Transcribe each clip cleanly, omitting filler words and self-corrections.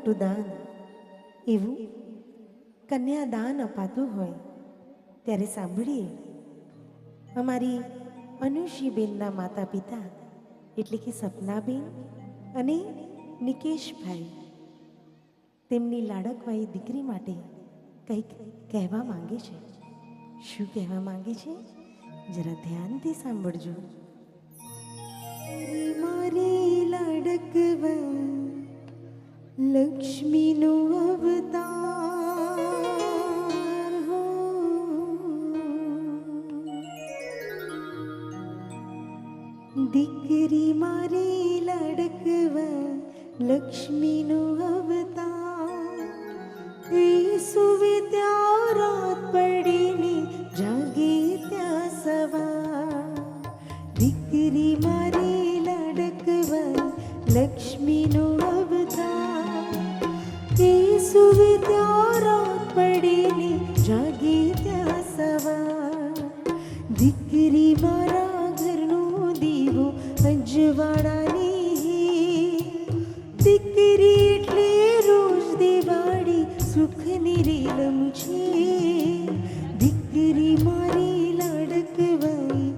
મોટું દાન એવું કન્યાદાન અપાતું હોય ત્યારે સાંભળીએ અમારી અનુષીબેનના માતા પિતા એટલે કે સપનાબેન અને નિકેશભાઈ તેમની લાડકવાઈ દીકરી માટે કંઈક કહેવા માંગે છે. શું કહેવા માંગે છે જરા ધ્યાનથી સાંભળજો. મારી લાડકવા લક્ષ્મીનો અવતાર હો, દીકરી મારી લાડકવા લક્ષ્મીનો અવતાર. એ સુવે ત્યાં રાત પડીને જાગે ત્યાં સવાર. દીકરી મારી લાડકવા લક્ષ્મીનો અવતાર. એ સુવે ત્યાં રાત પડીને જાગે ત્યાં સવાર. દીકરી મારા ઘરનો દીવો અજવાળાની. દીકરી એટલે રોજ દિવાળી સુખની રેલમ છે. દીકરી મારી લાડકવાઈ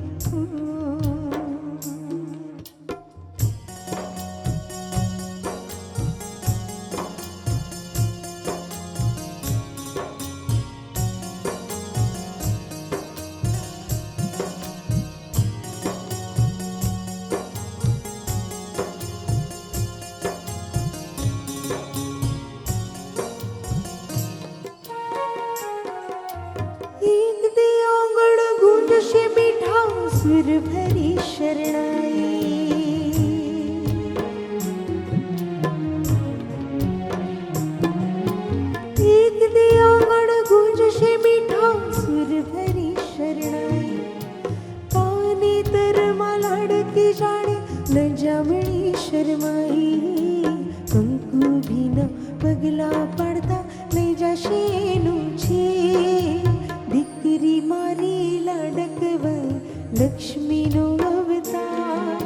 સુર ભરી શરણાઈ. એક દે આંગણ ગુંજશે મીઠા સુર ભરી શરણાઈ. પાને તરમાં લાડકી જાણે ન જામણી શરમાઈ. કંકુ ભીના પગલા પડતા લઈ જશે એનું છે. દીકરી મારી લાડકવા લક્ષ્મીનો અવતાર.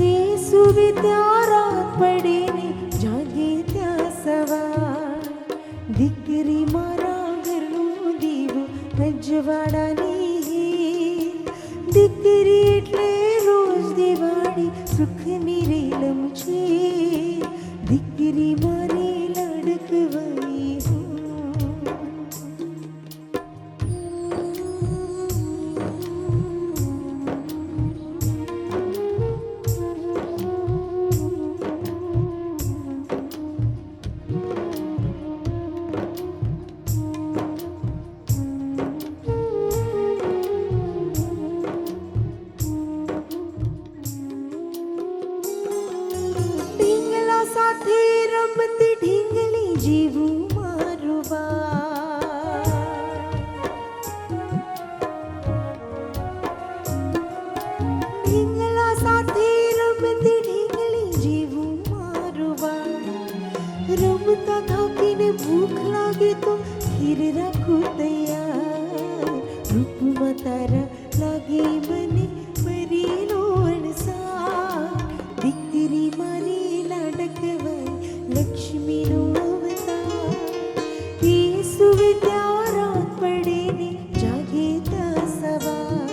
એ સુવે ત્યાં રાત પડેને જાગે ત્યાં સવાર. દીકરી મારા ઘરનો દીવો અજવાળાની. દીકરી એટલે રોજ દિવાળી સુખની રેલમ છે. દીકરી મારી લાડકવાઈ સાથે રમતી ઢીંગલી જીવું મારું બાળ. ઢીંગલા સાથે રમતી ઢીંગલી જીવું મારું બાળ. રમતા થાકીને ભૂખ લાગે તો ખીર રાખું તૈયાર. રૂપમાં તારા લાગે મને પરીનો અણસાર. દીકરી મારી લાડકવાઈ લક્ષ્મીનો અવતાર. એ સુવે ત્યાં રાત પડેને જાગે ત્યાં સવાર.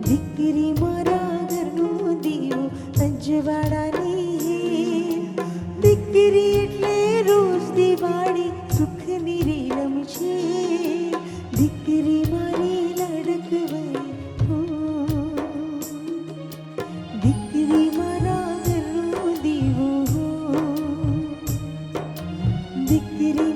દીકરી મારા ઘરનો દીવો અજવાળાની. દીકરી એટલે રોજ દિવાળી સુખની રેલમ છે. દીકરી મારી લાડકવાઈ દીકરી મારા ઘરનો દીવો દીકરી